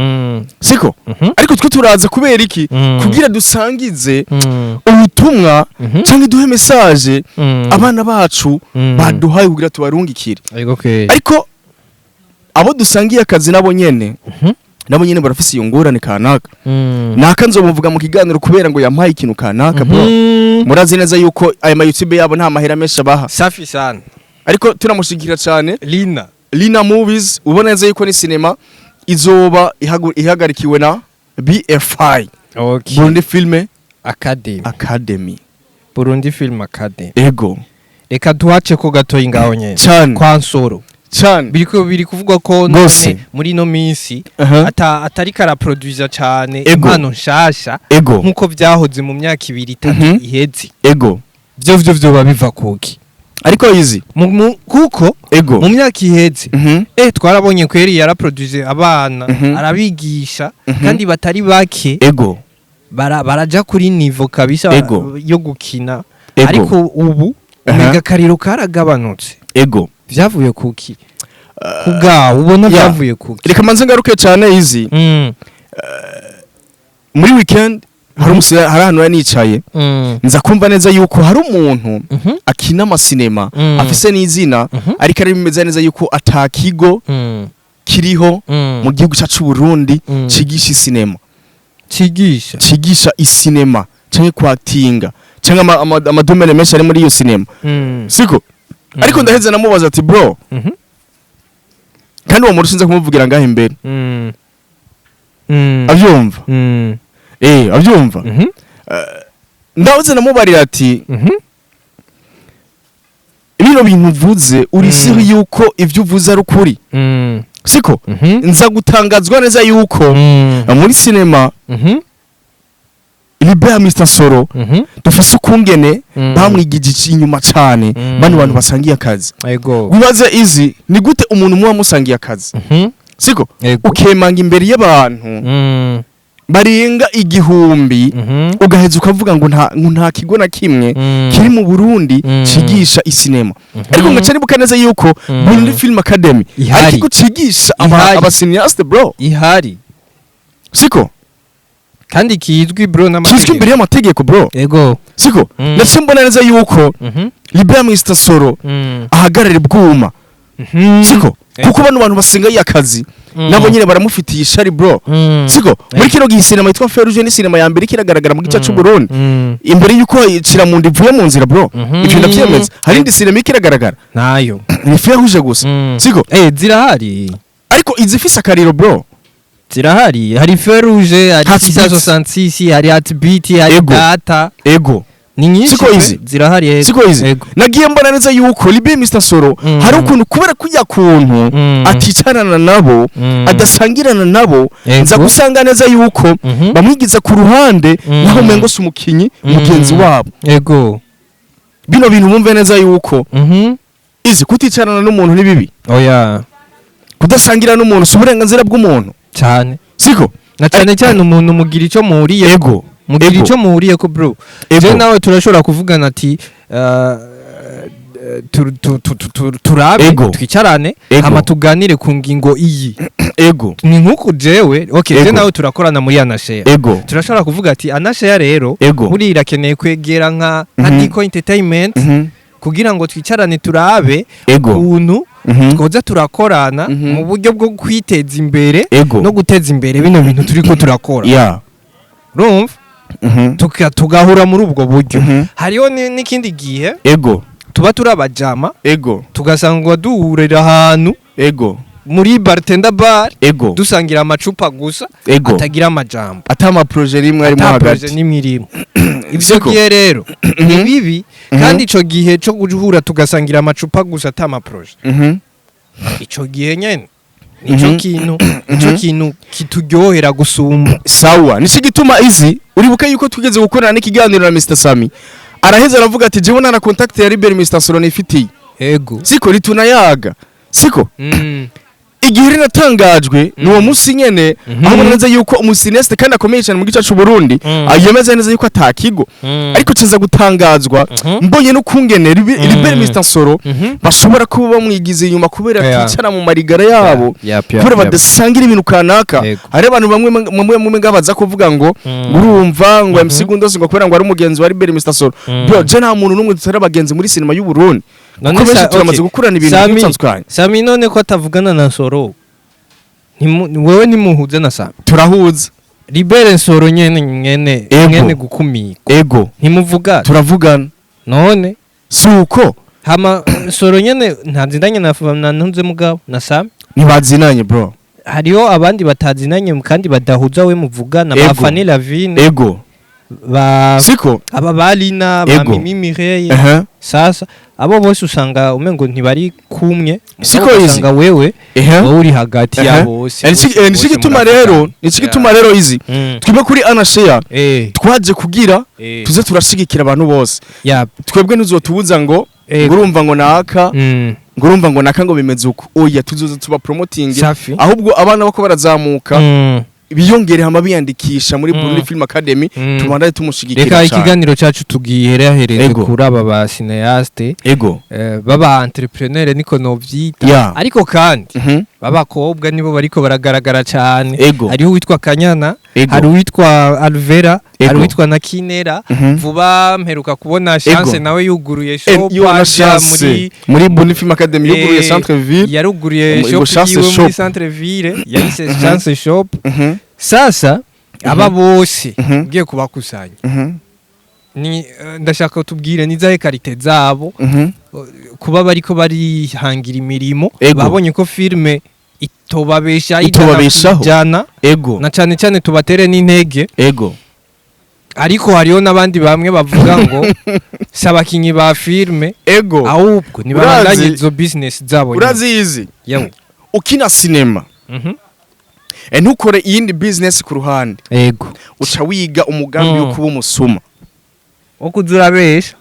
siko ariko twe turaza kubera iki kugira dusangize ubutumwa cyangwa duhe message abana bacu baduhaye kugira tubarungikire ariko abo dusangiye akazi nabo nyene barafise iyo ngorane kanaka naka nzomuvuga mu kiganiro kubera ngo yampaye ikintu kanaka bro murazi neza yuko aya ma YouTube yabo nta mahera menshi abaha safi sana ariko turamushigikira cyane Lina Movies ubona neza yuko ni cinema izoba ihagarikiwe na BFI Burundi Film Academy ego reka tuhace ko gatoyi ngaho nyene kwa Nsoro cyane biri kuvuga ko none muri no minsi atari kara producer cyane impano nshasha nkuko byahoze mu myaka 2-3 iheze byo babiva kuki ariko izi kuko mu myaka iheze twarabonye kweri yara producer abana arabigisha kandi batari bake baraja kuri niveau kabisa yo gukina ariko ubu mega kariro karagabanutse vyavuye kuki kuga ubona vyavuye kuki reka manze ngaruke cyane izi muri weekend hari ahantu yanicaye nza kumva neza yuko hari umuntu akina amasinema afise n'izina ariko ari bimeze neza yuko atakigo kiriho mu gihugu cyacu Burundi cigisha isinema cigisha isinema cyangwa kwactinga cyangwa amadomene menshi ari muri iyo sinema siko ariko ndaheze namubaza ati bro kandi uwo muntu sinza kumuvugira ngaho imbere abyumva abyumva ndaheze namubarira ati bino bintu uvuze urisiho yuko ibyo uvuze ari ukuri siko nza gutangazwa neza yuko muri sinema Libera Mr Soro dufise ukungene bamwigije inyuma cyane bano bantu basangiye akazi wibaze izi ni gute umuntu muwa musangiye akazi siko ukemanga imbere y'abantu barenga igihumbi ugaheza ukavuga ngo nta kigo na kimwe kiri mu Burundi cigisha isinema ariko ngaca nibuka neza yuko Burundi Film Academy ariko cigisha abasiniaste bro ihari siko kandi kizwi bro n'amategeko kizwi imbere y'amategeko bro ego siko ndetse mbona neza yuko Libera Mr Soro ahagarara bwuma siko kuko bano bantu basenga yakazi nabo nyine baramufitiye ishari bro siko muri kino gihe sinema yitwa Feruje ni sinema ya mbere kiragaragara mu gice cy'u Burundi imbere yuko yicira mu ndivuye mu nzira bro ibyo ndavyemeza hari indi sinema ikiragaragara nayo ni Feruje gusa siko zirahari ariko izifise akariro bro zirahari hari Feruje hari 666 hari Heartbeat hari Data ego ni nyinshi zirahari siko izi nagiye mbona neza yuko Libera Mr Soro hari ukuntu kubera kujya kuntu aticarana nabo adasangirana nabo nza gusanga neza yuko bamwigiza ku ruhande naho mengo se umukinyi mugenzi wabo ego bino bintu bumve neza yuko izi kuticarana n'umuntu ni bibi oya kudasangira n'umuntu si uburenganzira bw'umuntu cyane siko na cyane umuntu mugira icyo muhuriye ego mugira icyo muhuriye ko bro je nawe turashobora kuvugana ati turabe twicarane hama tuganire ku ngingo iyi ego ni nkuko jewe okay je nawe turakorana muri anashare turashobora kuvuga ati anashare rero muri irakeneye kwegera nka Ariko entertainment kugira ngo twicarane turabe ukuntu twoza turakorana mu buryo bwo kwiteza imbere no guteza imbere bino bintu turiko turakora urumva tugahura muri ubwo buryo hariho n'ikindi gihe tuba turabajama tugasanga duhurira ahantu muri bartender bar dusangira amacupa gusa atagira amajambo atama projet rimwe arimo hagati ivyo gihe rero ni bibi kandi ico gihe cyo guhura tugasangira amacupa gusa atama projet ico gihe nyene nico kintu kituryohera gusumba sawa nico gituma izi uribuka yuko tugeze gukorana n'ikiganiro na Mr Sami araheza aravuga ati jewe na contact ya Libera Mr Soro nifitiye ego siko ritunayaga siko igihe rinatangajwe nuwo musi nyene aho neza yuko umusineste kandi akomeye cyane mu gice cy'u Burundi ayemeza neza yuko atakigo ariko kiza gutangazwa mbonye no kungene Libera Mr Soro bashobora kuba bamwigize inyuma kubera kwicara mu marigara yabo kubera badasangira ibintu kanaka hari abantu bamwe ngabaza kuvuga ngo urumva ngo MC Gundozi ngo kubera ngo ari umugenzi wa Libera Mr Soro bro je nta muntu numwe tutari abagenzi muri sinema y'u Burundi none turamaze gukurana ibintu bitandukanye Sami none ko atavugana na Soro wewe nimuhuze na Sami turahuza Libera Soro nyene gukumika ego ntimuvuga turavugana none suko hama Soro nyene ntazinanye na ntunze mugabo na Sami ntibazinanye bro hariho abandi batazinanye kandi badahuza we muvugana ba Fanny Lavine ego siko aba balina ba Mireille sasa abo bose usanga umengo ntibari kumwe siko usanga wewe uri hagati ya bose nishigituma rero izi twibe kuri anashare twaje kugira tuze turashigikira abantu bose twebwe ntuzotubuza ngo ngurumva ngo naka ngo bimeze uko oya tuzoza tuba promoting ahubwo abana bako barazamuka biyongere hama biyandikisha muri Burundi Film Academy tumandanye tumushigikira cyane. Reka ikiganiro cyacu tugihereze kuri aba ba cineaste baba entrepreneur niko novyita ariko kandi babakobwa nibo bariko baragaragara cyane hariho witwa Kanyana hari witwa Alvera hari witwa Nakinera vuba mperuka kubona chance nawe yuguruye shop muri Burundi Film Academy yuguruye centre ville yaruguruye shop muri centre ville yise chance shop sasa aba bose ugiye kubakusanya ni ndashaka utubwire nizahe karite zabo kuba bariko barihangira imirimo babonye ko filme itobabeshaho na cyane cyane tubatere n'intege ariko hariho nabandi bamwe bavuga ngo sabakinyi ba filme ahubwo nibandanye izo business zabo urazizi ukina cinema ntukore iyindi business ku ruhande uca wiga umugambi wo kuba umusuma wo kuzurabesha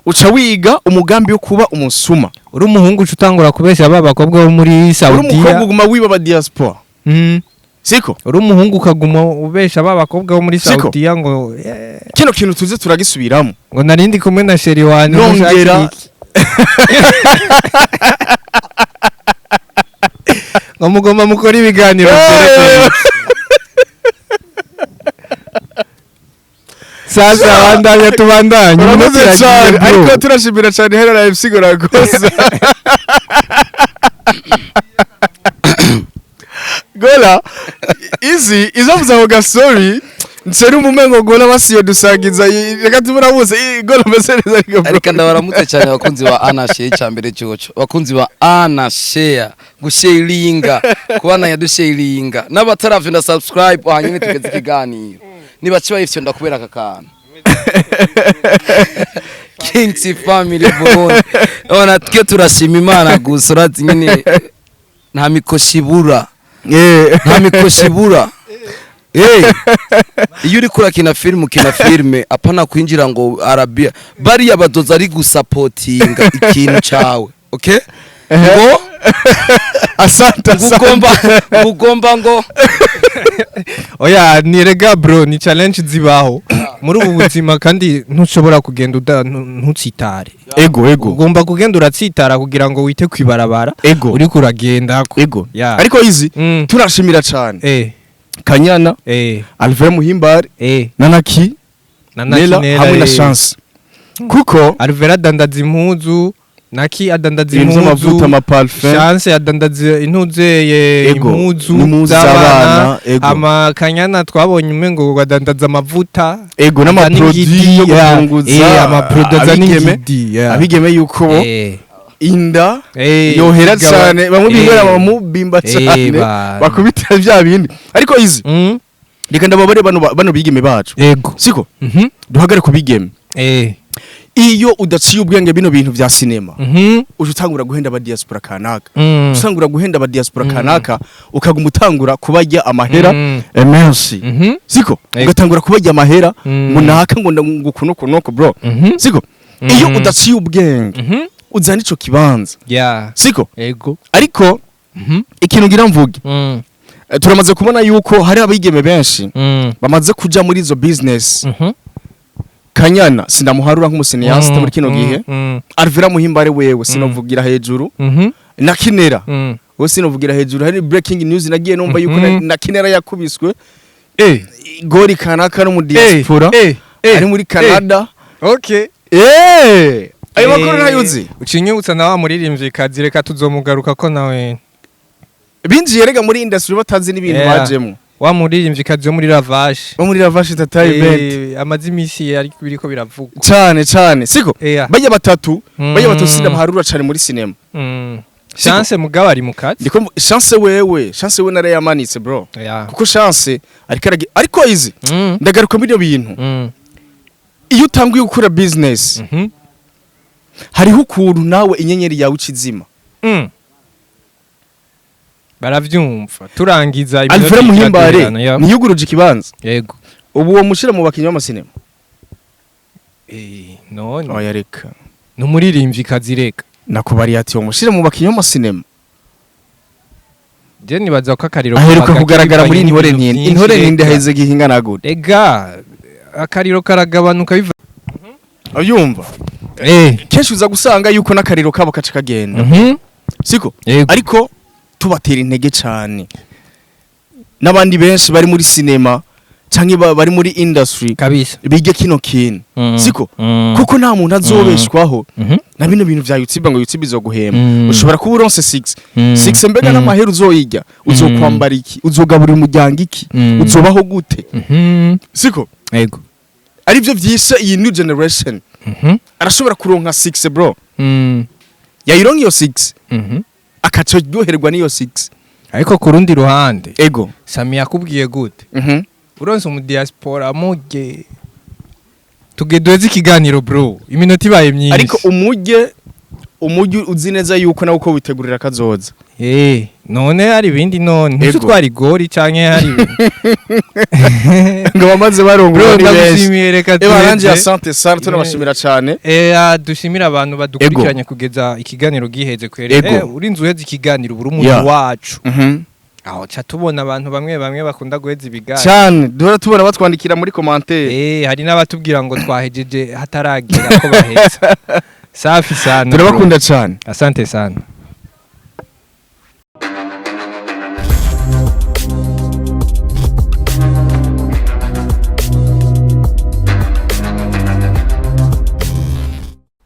uca wiga umugambi wo kuba umusuma uri umuhungu utangura kubesha abakobwa bo muri Saudiya uri umukobwa uguma wiba ba diaspora siko uri umuhungu ukaguma ubesha babakobwa bo muri Saudiya ngo kino kintu tuze turagisubiramo ngo narindi kumwe na sheri wanje nongera ngo mugomba mukora ibiganiro sasa bandanya tubandanye ariko turashimira cyane Hera FC goragoza gola izi izavuza ngo gasori nseri umumengo gola basiyo dusangiza reka tuburabuze gola mesereza ariko ndabaramutse cyane abakunzi ba Anashare cyambere cyoco abakunzi ba Anashare gusharinga kubana yadusharinga n'abataravenda subscribe hanyuma tugeze ikiganiro niba kiba ifyo ndakubera akakana King's family Burundi ona twe turashima Imana gusa urazi nyine nta mikoshibura nta mikoshibura iyo uri kurakina filme apana kwinjira ngo Arabia bari abadoza ari gusupportinga ikintu cawe okay ngo asante ugomba ngo oya nirega bro ni challenge zibaho muri ubu buzima kandi ntushobora kugenda ntutsitare ego ugomba kugenda uratsitara kugira ngo wite kwibarabara uri kuragenda ego ariko izi turashimira cyane Kanyana Alvera Muhimbare Nanaki Nela hamwe na Chance kuko Alvera dandaza impuzu Naki adandaza impuzu Chance adandaza intuzeye impuzu z'abana ama Kanyana twabonye umengo badandaza amavuta ego n'amaproduit yo gufunguza amaproduit n'ingidi abigeme yuko inda yohera cyane bamubingera bamubimba cyane bakubita bya bindi ariko izi reka ndababare bano bigeme bacu ego siko duhagare ku bigeme iyo udaciye ubwenge bino bintu vya cinema ujutangura guhenda ba diaspora kanaka usangura guhenda ba diaspora kanaka ukaguma utangura kubajya amahera merci siko ugatangura kubajya amahera ngo naka ngo ngukunoko bro siko iyo udaciye ubwenge uzana ico kibanza siko ego ariko ikintu ngira mvuge turamaze kubona yuko hari abigeme benshi bamaze kuja muri izo business Kanyana sindamuharura nk'umuseniyasta muri kino gihe Alvera Muhimbare wewe sinovugira hejuru na Kinera we sinovugira hejuru hari breaking news nagiye numva yuko na Kinera yakubiswe gori kanaka no mu diaspora ari muri Canada okay ayo makuru ntayuzi ucinyibutsa na wa muririmbyi kazireka tuzomugaruka ko nawe binjiye rega muri industry batazi n'ibintu bajemo wa muririmbyi kazi muri Ravage tata event amazimisi ari biriko biravugwa cyane siko bajya batatu sindamuharura cyane muri cinema Chance mugabo ari mukazi ndiko Chance wewe nare yamanitse bro kuko Chance ariko izi ndagaruka muri bintu iyo utanguye gukora business hariho ukuntu nawe inyenyeri yawe ukizima baravyumva turangiza Alvera Muhimbare niyuguruje ikibanza yego ubu uwo mushira mu bakinyi b'amasinema none oya reka numuririmbyi kazireka nakubari ati uwo mushira mu bakinyi b'amasinema je nibaza ko akariro aheruka kugaragara muri intore ninde haize gihingana gute ega akariro karagabanuka biva ayumva kenshi uza gusanga yuko nakariro kabo kaca kagenda siko ariko tubatera intege cyane nabandi benshi bari muri cinema canke bari muri industry kabisa bige kino kintu siko kuko nta muntu azobeshwaho na bino bintu vya YouTube ngo YouTube izoguhema ushobora kuba uronse 6 mbega n'amahera uzoyijya uzokwambara iki uzogaburira umuryango iki uzobaho gute siko yego ari byo vyise iyi new generation arashobora kuronka 6 bro yayironka iyo 6 akaco ryoherwa niyo 6 ariko ku rundi ruhande ego Sami yakubwiye gute uronse mu diaspora muge tugedoze ikiganiro bro iminota ibaye myinshi ariko umujye uzi neza yuko nawe uko witegurira kazoza none hari ibindi none ntuzi twari gori canke hari ngo bamaze barongora ni benshi baranje asante sar tunabashimira cyane dushimira abantu badukurikiranye kugeza ikiganiro giheze kwere urinze uheze ikiganiro buri umuntu wacu aho cha tubona abantu bamwe bakunda guheza ibiganiro cyane duhora tubona batwandikira muri commentaire hari n'abatubwira ngo twahejeje hataragira ko baheza safi sana turabakunda cyane asante sana